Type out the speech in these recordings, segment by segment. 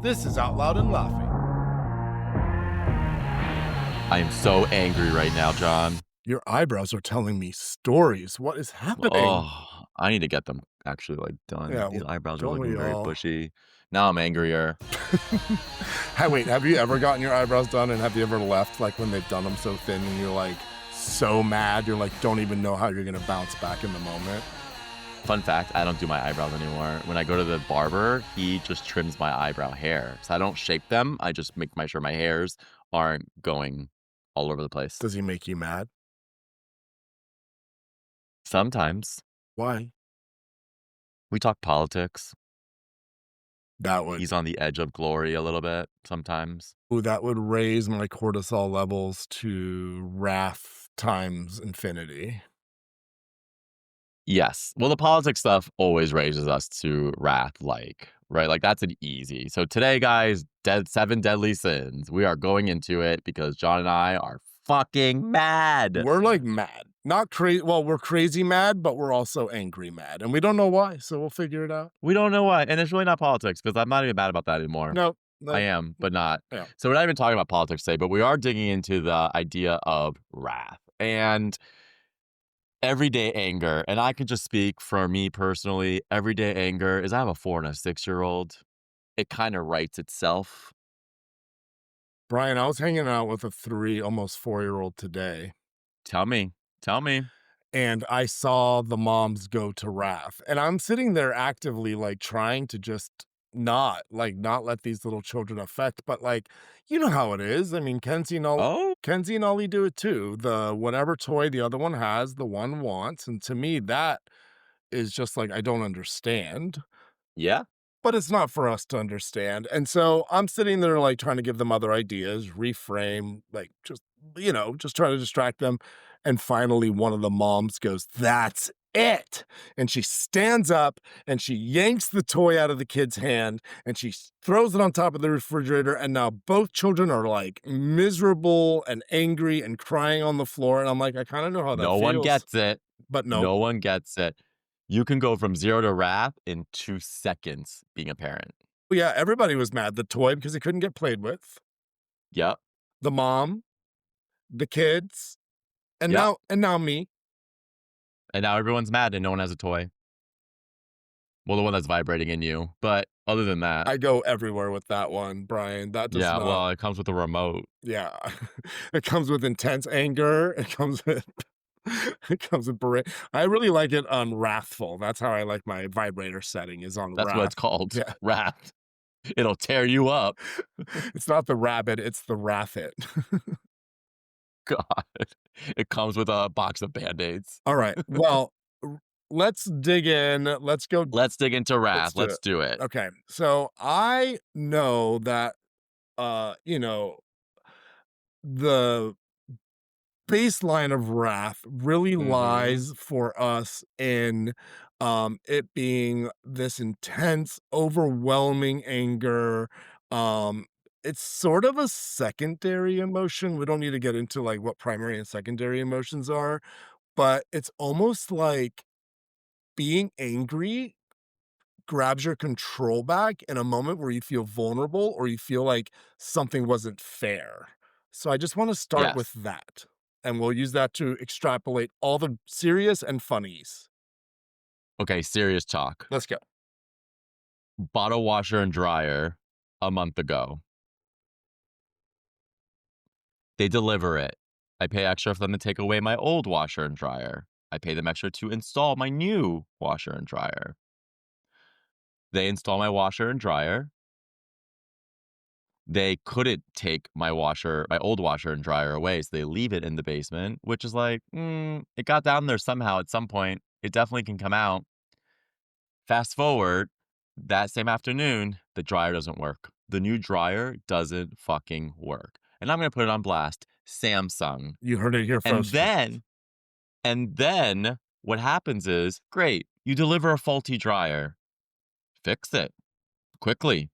This is Out Loud and Laughing. I am so angry right now, John. Your eyebrows are telling me stories. What is happening? Oh, I need to get them actually done. Yeah, These well, eyebrows are don't looking we very all? bushy. Now I'm angrier. Hey, wait, have you ever gotten your eyebrows done and have you ever left like when they've done them so thin and you're like so mad, you're like, don't even know how you're gonna bounce back in the moment? Fun fact, I don't do my eyebrows anymore. When I go to the barber, he just trims my eyebrow hair. So I don't shape them. I just make sure my hairs aren't going all over the place. Does he make you mad? Sometimes Why? we talk politics. That would He's on the edge of glory a little bit sometimes. ooh, that would raise my cortisol levels to wrath times infinity. Yes. Well, the politics stuff always raises us to wrath, right? Like that's an easy. So today, guys, seven deadly sins. We are going into it because John and I are fucking mad. We're like mad. Not crazy. Well, we're crazy mad, but we're also angry mad. And we don't know why. So we'll figure it out. We don't know why. And it's really not politics because I'm not even mad about that anymore. No, I no, am, but not. yeah. So we're not even talking about politics today, but we are digging into the idea of wrath and everyday anger. And I can just speak for me personally. Everyday anger is I have a 4 and a 6-year-old. It kind of writes itself. Bryan, I was hanging out with a 3, almost 4-year-old today, Tell me. Tell me. and I saw the moms go to wrath. And I'm sitting there actively like trying to just not let these little children affect, but like, you know how it is. I mean, Oh, Kenzie and Ollie do it too. The whatever toy the other one has, the one wants. And to me, that is just like I don't understand. yeah. But it's not for us to understand. And so I'm sitting there like trying to give them other ideas, reframe, like just, just trying to distract them. And finally, one of the moms goes, "That's it." And she stands up and she yanks the toy out of the kid's hand and she throws it on top of the refrigerator. And now both children are like miserable and angry and crying on the floor. And I'm like, I kind of know how that No one feels, gets it. but no. No one gets it. You can go from 0 to wrath in 2 seconds being a parent. Yeah, everybody was mad. The toy because it couldn't get played with, Yep. the mom, the kids, and Yep. now me. And now everyone's mad and no one has a toy. Well, the one that's vibrating in you. But other than that, I go everywhere with that one, Bryan. That does yeah, not well, it comes with a remote. yeah. It comes with intense anger. It comes with it comes with I really like it on wrathful. That's how I like my vibrator setting is on That's what wrath. it's called. Yeah. Wrath. It'll tear you up. It's not the rabbit, it's the wrath it. God. It comes with a box of Band-Aids. All right. Well, let's dig in. Let's go. Let's dig into Let's wrath. do Let's it. do it. Okay. So I know that the baseline of wrath really Mhm. lies for us in it being this intense, overwhelming anger. Um, it's sort of a secondary emotion. We don't need to get into like what primary and secondary emotions are, but it's almost like being angry grabs your control back in a moment where you feel vulnerable or you feel like something wasn't fair. So I just want to start with Yes. that. And we'll use that to extrapolate all the serious and funnies. Okay, serious talk. Let's go. Bought a washer and dryer a month ago. They deliver it. I pay extra for them to take away my old washer and dryer. I pay them extra to install my new washer and dryer. They install my washer and dryer. They couldn't take my old washer and dryer away, so they leave it in the basement, which is like, it got down there somehow at some point. It definitely can come out. Fast forward, that same afternoon, the dryer doesn't work. The new dryer doesn't fucking work. And I'm gonna put it on blast. Samsung. You heard it here And first, folks. then and then what happens is, great, you deliver a faulty dryer. Fix it quickly.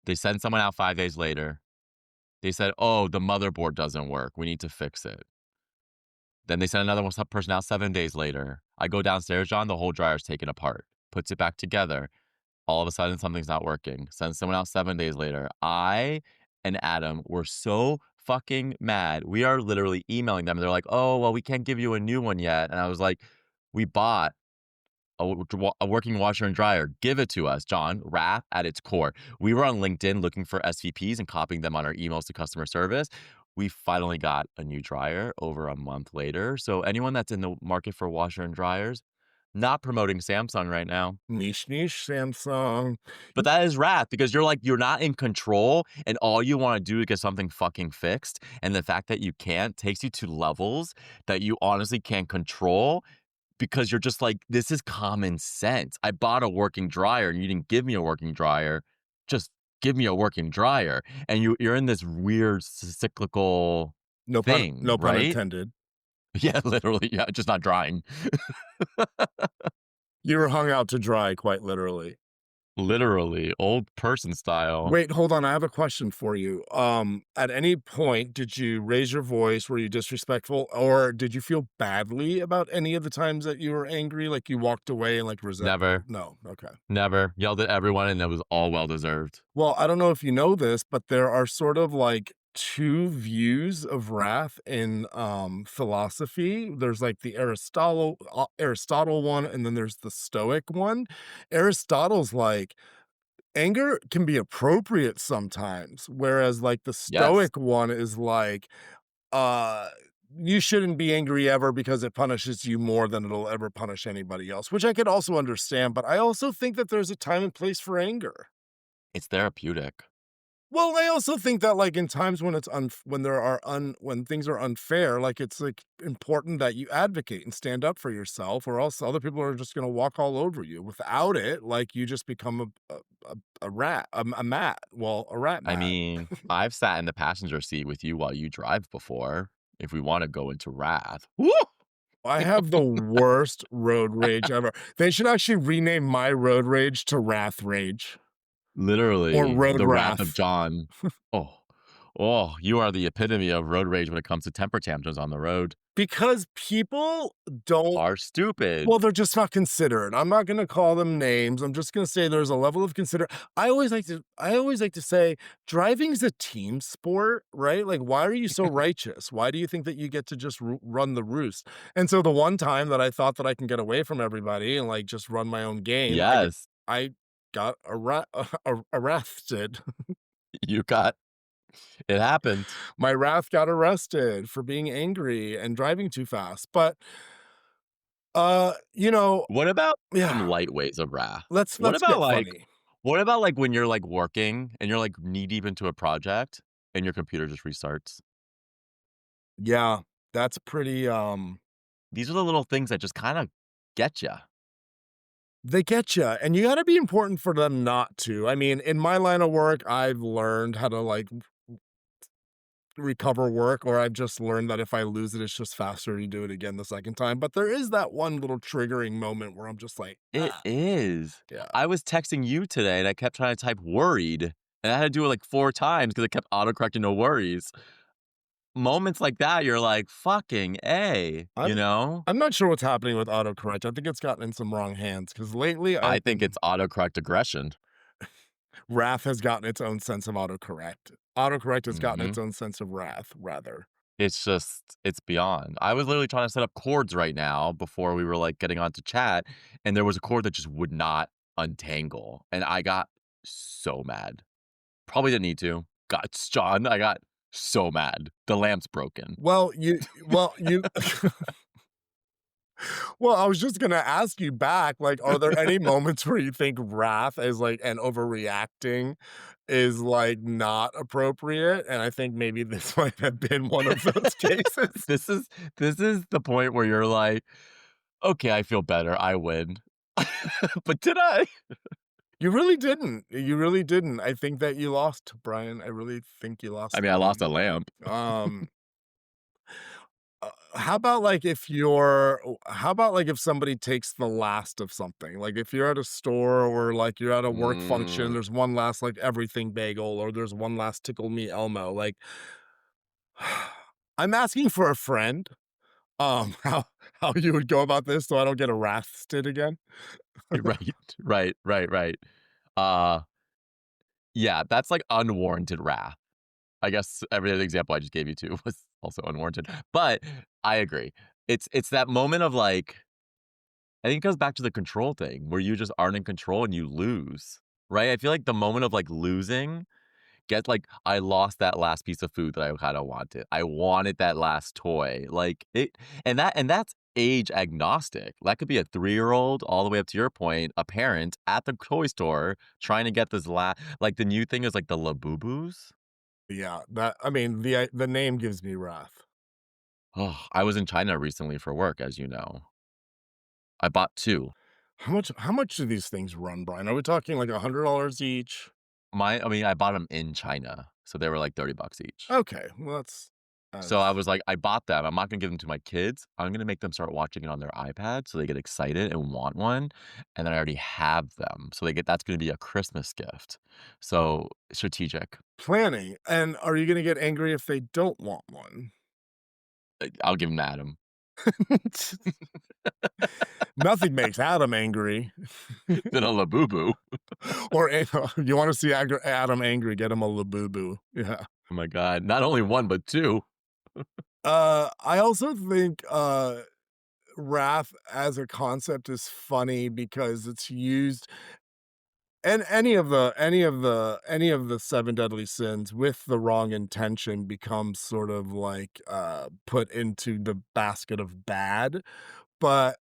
They send someone out 5 days later. They said, "Oh, the motherboard doesn't work. We need to fix it." Then they send another person out 7 days later. I go downstairs, John, the whole dryer's taken apart. Puts it back together. All of a sudden, something's not working. Send someone out 7 days later. I and Adam were so fucking mad. We are literally emailing them. They're like, "Oh, well, we can't give you a new one yet." And I was like, "We bought a working washer and dryer. Give it to us, John." Wrath at its core. We were on LinkedIn looking for SVPs and copying them on our emails to customer service. We finally got a new dryer over a month later. So anyone that's in the market for washer and dryers, not promoting Samsung right now. Niche, niche, Samsung. But that is wrath because you're like, you're not in control and all you want to do is get something fucking fixed. And the fact that you can't takes you to levels that you honestly can't control because you're just like, this is common sense. I bought a working dryer and you didn't give me a working dryer. Just give me a working dryer. And you're in this weird cyclical thing, No pun right? intended. Yeah, literally. Yeah, just not drying. You were hung out to dry, quite literally. Literally, old person style. Wait, hold on, I have a question for you. At any point, did you raise your voice? Were you disrespectful? Or did you feel badly about any of the times that you were angry? Like, you walked away and, like, resentful? Never. No, okay. Never. Yelled at everyone, and it was all well deserved. Well, I don't know if you know this, but there are sort of, like, 2 views of wrath in, philosophy. There's, like, the Aristotle one, and then there's the Stoic one. Aristotle's like, anger can be appropriate sometimes, whereas, like, the Yes. Stoic one is like, uh, you shouldn't be angry ever because it punishes you more than it'll ever punish anybody else, which I could also understand, but I also think that there's a time and place for anger. It's therapeutic. Well, I also think that, like, in times when it's when there are when things are unfair, like, it's, like, important that you advocate and stand up for yourself, or else other people are just gonna walk all over you. Without it, like, you just become a rat, a mat. Well, a rat I mat. mean, I've sat in the passenger seat with you while you drive before, if we wanna go into wrath. Woo! I have the worst road rage ever. They should actually rename my road rage to Wrath Rage or Literally, Road the wrath of Wrath. John. Oh. Oh, you are the epitome of road rage when it comes to temper tantrums on the road. Because people don't. Are Well, stupid. they're just not considerate. I'm not gonna call them names. I'm just gonna say there's a level of I always like to say driving's a team sport, right? Like, why are you so righteous? Why do you think that you get to just run the roost? And so the one time that I thought that I can get away from everybody and, like, just run my own game, Yes, I got arrested. you got it happened. My wrath got arrested for being angry and driving too fast. But, you know, What about some yeah, light ways of wrath? let's get funny. What about, like, when you're, like, working and you're, like, knee deep into a project and your computer just restarts? Yeah, that's pretty, These are the little things that just kinda get you. they get you, and you gotta be important for them not to. I mean, in my line of work, I've learned how to, like, recover work, or I've just learned that if I lose it, it's just faster to do it again the second time, but there is that one little triggering moment where I'm just like, It "Ah." is. Yeah. I was texting you today, and I kept trying to type "worried," and I had to do it, like, 4 times because it kept autocorrecting to "worries." Moments like that, you're like, "Fucking A," you I'm know? I'm not sure what's happening with autocorrect. I think it's gotten in some wrong hands because lately I I've think been it's autocorrect aggression. wrath has gotten its own sense of autocorrect. Autocorrect has gotten its Mhm. own sense of wrath, rather. It's just it's beyond. I was literally trying to set up chords right now before we were, like, getting on to chat, and there was a chord that just would not untangle, and I got so mad. Probably didn't need to. Got John, I got so mad. The lamp's broken. You well, I was just gonna ask you back, like, are there any moments where you think wrath is, like, and overreacting is, like, not appropriate? And I think maybe this might have been one of those cases. This is this is the point where you're like, "Okay, I feel better. I win." But did I? You really didn't. You really didn't. I think that you lost, Brian. I really think you I lost mean, I that lost one. a lamp. Um, how about, like, if you're how about, like, if somebody takes the last of something? Like, if you're at a store or, like, you're at a work function, Mm, there's one last, like, everything bagel or there's one last tickle me Elmo, like, I'm asking for a friend, how you would go about this so I don't get arrested again? right, right, right, right. Uh, yeah, that's, like, unwarranted wrath. I guess every other example I just gave you too was also unwarranted, but I agree. It's that moment of, like, I think it goes back to the control thing where you just aren't in control and you lose, right? I feel like the moment of, like, losing get like, I lost that last piece of food that I kinda wanted. I wanted that last toy, like, it and that's age agnostic. That could be a three-year-old all the way up to your point, a parent at the toy store trying to get this like, the new thing is, like, the Labubus? Yeah, that I mean, the name gives me wrath. Oh, I was in China recently for work, as you know. I bought 2. How much do these things run, Brian? Are we talking like $100 each? I mean, I bought them in China, so they were, like, 30 bucks each. Okay, well, that's So I as was like, I bought them. I'm not gonna give them to my kids. I'm gonna make them start watching it on their iPad so they get excited and want one. And then I already have them. So they get that's gonna be a Christmas gift. So strategic. planning. And are you gonna get angry if they don't want one? I'll give them to Adam. Nothing makes Adam angry. Then a Labubu. Or you wanna see Adam angry, get him a Labubu. Yeah. Oh my god. Not only one, but two. I also think, wrath as a concept is funny because it's used and any of the 7 deadly sins with the wrong intention becomes sort of like, put into the basket of bad. But,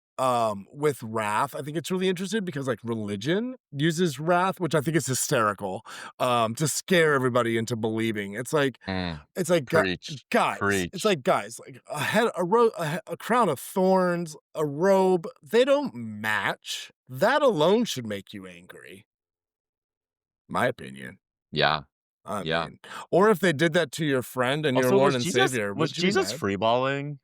with wrath, I think it's really interesting because, like, religion uses wrath, which I think is hysterical, to scare everybody into believing. Mm. It's like, Preach. guys, it's Preach. like, guys, like, a crown of thorns, a robe, they don't match. That alone should make you angry, my opinion. Yeah. I Yeah. mean, or if they did that to your friend and your Also, Lord and Savior, was would you be Jesus mad? freeballing?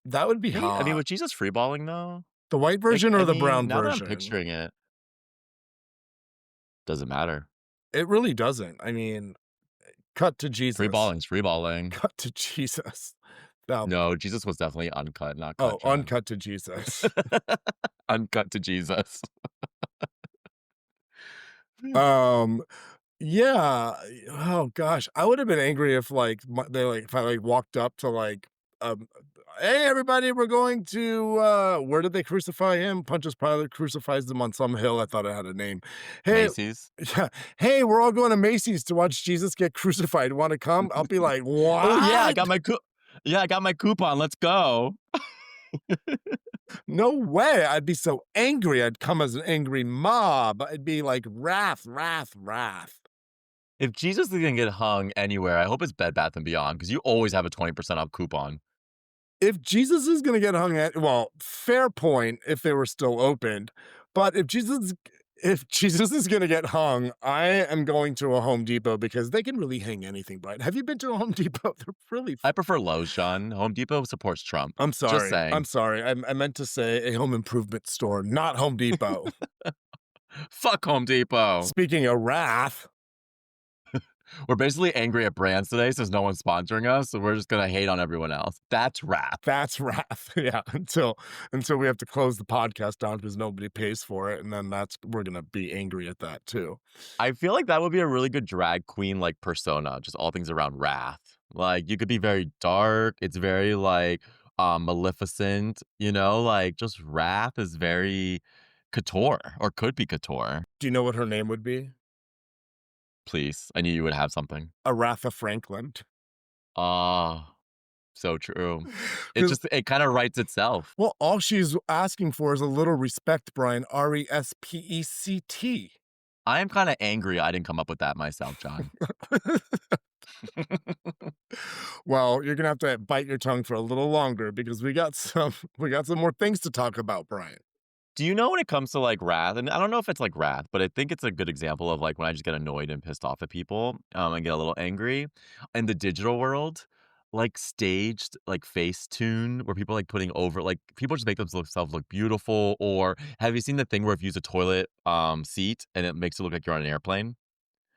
That would be I mean, hot. was Jesus freeballing though? The white Like, version I or the mean, brown now that I'm version? picturing it, doesn't matter. It really doesn't. I mean, cut to Jesus. Freeballing's freeballing. Cut to Jesus. Now No, Jesus was definitely uncut, not cut, oh, John. uncut to Jesus. Uncut to Jesus. Um, yeah, oh gosh, I would've been angry if, like, if I, like, walked up to, like, um, "Hey, everybody, we're going to, where did they crucify him? Pontius Pilate crucifies him on some hill." I thought it had a name. "Hey." Macy's. Yeah, "Hey, we're all going to Macy's to watch Jesus get crucified. Wanna come?" I'll be like, Oh, yeah, "What? I got my coupon, let's go. No way. I'd be so angry. I'd come as an angry mob. I'd be like wrath, wrath, wrath. If Jesus is gonna get hung anywhere, I hope it's Bed Bath& and Beyond because you always have a 20% off coupon. If Jesus is gonna get hung at well, fair point if they were still opened, but if Jesus is gonna get hung, I am going to a Home Depot because they can really hang anything, Brian. Have you been to a Home Depot? They're really I prefer Lowe's, John. Home Depot supports Trump. I'm Just sorry. I'm saying. sorry. I meant to say a home improvement store, not Home Depot. Fuck Home Depot. Speaking of wrath, We're basically angry at brands today since no one's sponsoring us, so we're just gonna hate on everyone else. That's wrath. that's wrath. Yeah, until we have to close the podcast down because nobody pays for it, and then that's we're gonna be angry at that too. I feel like that would be a really good drag queen, like, persona, just all things around wrath. Like, you could be very dark, it's very, like, Maleficent, you know? Like, just wrath is very couture or could be couture. Do you know what her name would be? Please, I knew you would have something. Aratha Franklin. Ah, so true. It Because just it kinda writes itself. well, all she's asking for is a little respect, Brian. Respect. I am kinda angry I didn't come up with that myself, John. Well, you're gonna have to bite your tongue for a little longer because we got some more things to talk about, Brian. Do you know when it comes to, like, wrath and I don't know if it's, like, wrath, but I think it's a good example of, like, when I just get annoyed and pissed off at people, and get a little angry. In the digital world, like, staged, like, Facetune where people, like, putting over like, people just make themselves look beautiful, or have you seen the thing where if you use a toilet, seat and it makes it look like you're on an airplane?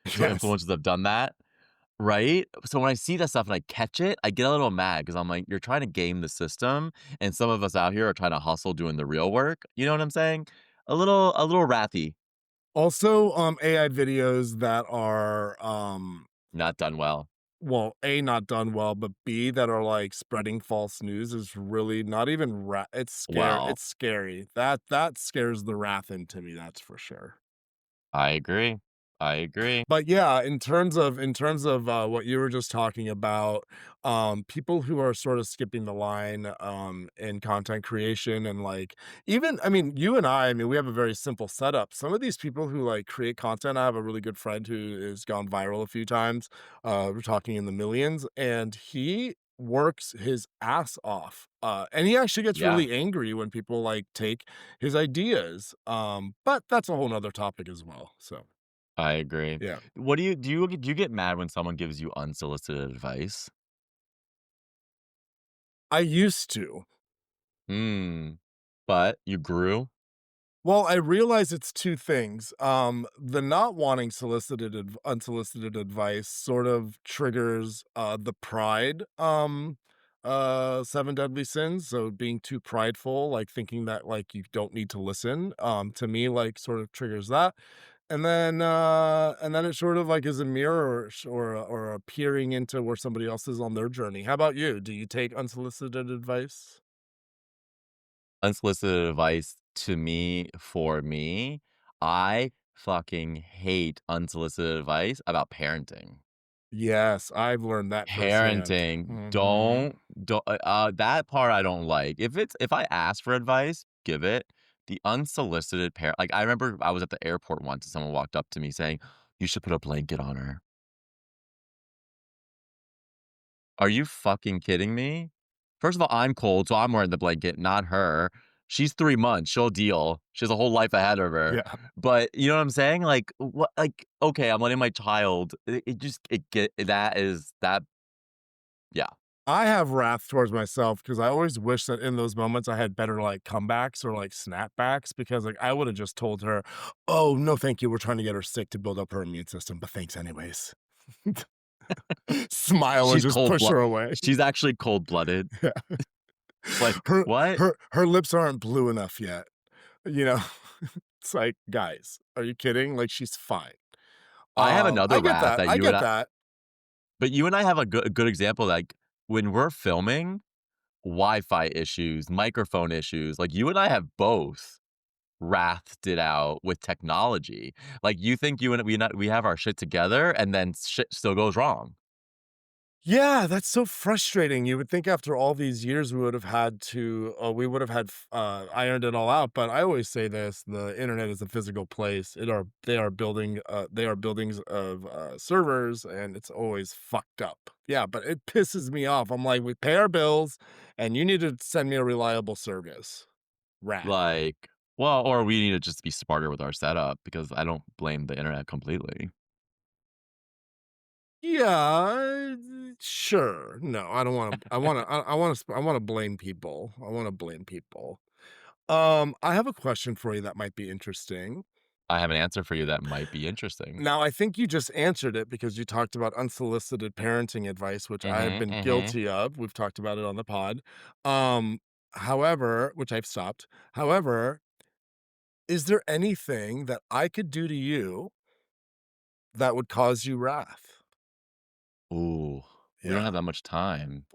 So Yes. influencers have done that. Right? So when I see that stuff and I catch it, I get a little mad because 'cause I'm like, "You're trying to game the system, and some of us out here are trying to hustle doing the real work." You know what I'm saying? A little wrathy. Also, AI videos that are, Not done well. well, A, not done well, but B, that are, like, spreading false news is really not even Well, it's scary. That scares the wrath into me, that's for sure. I agree. I agree. But yeah, in terms of what you were just talking about, people who are sort of skipping the line, in content creation and, like, even I mean, you and I mean, we have a very simple setup. Some of these people who, like, create content I have a really good friend who has gone viral a few times, we're talking in the millions, and he works his ass off, and he actually gets Yeah, really angry when people, like, take his ideas, but that's a whole whole 'nother topic as well, so, I agree. yeah. What do you get mad when someone gives you unsolicited advice? I used to. Hmm. But you grew? Well, I realize it's 2 things. The not wanting unsolicited advice sort of triggers, the pride, 7 deadly sins, so being too prideful, like, thinking that, like, you don't need to listen, to me, like, sort of triggers that. And then it sort of, like, is a mirror or a peering into where somebody else is on their journey. How about you? Do you take unsolicited advice? Unsolicited advice to me for me, I fucking hate unsolicited advice about parenting. Yes, I've learned that firsthand. Parenting, Mhm. that part I don't like. If I ask for advice, give it. The unsolicited like, I remember I was at the airport once and someone walked up to me saying, "You should put a blanket on her." Are you fucking kidding me? First of all, I'm cold, so I'm wearing the blanket, not her. She's 3 months, she'll deal. She has a whole life ahead of her. Yeah. But, you know what I'm saying? Like, what like, okay, I'm letting my child it just it get that is that yeah. I have wrath towards myself because I always wish that in those moments I had better, like, comebacks or, like, snapbacks because, like, I would've just told her, "Oh, no, thank you. We're trying to get her sick to build up her immune system, but thanks anyways." Smile and She's just cold push blood her away. she's actually cold-blooded. Yeah. Like, Her what? her lips aren't blue enough yet, you know? It's like, "Guys, are you kidding? Like, she's fine." I have another I get wrath that, that I you and get I that. but you and I have a good example, like, when we're filming, Wi-Fi issues, microphone issues, like, you and I have both wrathed it out with technology. Like, you think you and we have our shit together, and then shit still goes wrong. Yeah, that's so frustrating. You would think after all these years we would have had ironed it all out. But I always say this: the internet is a physical place. They are buildings of servers, and it's always fucked up. Yeah, but it pisses me off. I'm like, we pay our bills, and you need to send me a reliable service. Wrath. Like, well, or we need to just be smarter with our setup because I don't blame the internet completely. Yeah, sure. No, I don't want to. I want to blame people. I want to blame people. I have a question for you that might be interesting. I have an answer for you that might be interesting. Now, I think you just answered it because you talked about unsolicited parenting advice, which I have Mhm, been mhm. guilty of. We've talked about it on the pod. Um, however, which I've stopped. However, is there anything that I could do to you that would cause you wrath? Ooh, we don't Yeah. have that much time.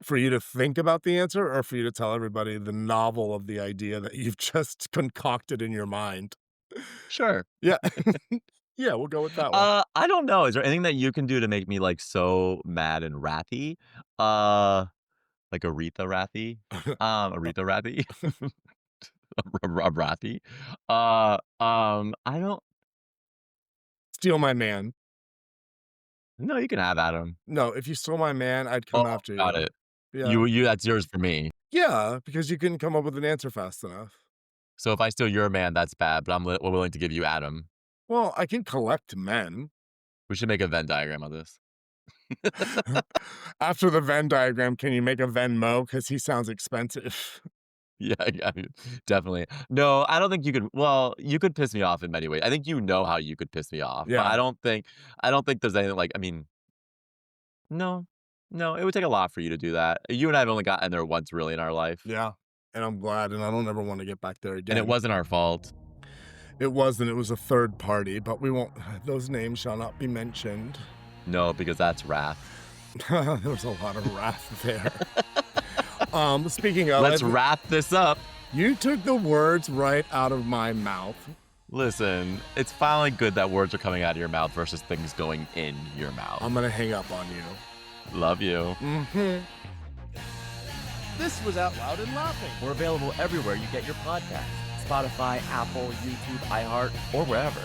For you to think about the answer or for you to tell everybody the novel of the idea that you've just concocted in your mind? Sure. Yeah. Yeah, we'll go with that one. I don't know. Is there anything that you can do to make me, like, so mad and wrathy? Uh, like Aretha Wrathy? Aretha Wrathy? Wrathy? I don't Steal my man. no, you can have Adam. No, if you stole my man, I'd Oh, come after got you. it. Yeah. You that's yours for me. Yeah, because you couldn't come up with an answer fast enough. So if I steal your man, that's bad, but we're willing to give you Adam. Well, I can collect men. We should make a Venn diagram of this. After the Venn diagram, can you make a Venmo? Because he sounds expensive. Yeah, yeah, definitely. No, I don't think you could well, you could piss me off in many ways. I think you know how you could piss me off, but Yeah, I don't think there's anything like I mean, no. No, it would take a lot for you to do that. You and I have only gotten there once really in our life. yeah. and I'm glad, and I don't ever wanna get back there And it again. wasn't our fault. It wasn't, it was a third party, but we won't those names shall not be mentioned. No, because that's wrath. There's a lot of wrath there. Speaking of, Let's wrap this up. you took the words right out of my mouth. Listen, it's finally good that words are coming out of your mouth versus things going in your mouth. I'm gonna hang up on you. Love you. This was Out Loud and Laughing. We're available everywhere you get your podcasts. Spotify, Apple, YouTube, iHeart, or wherever.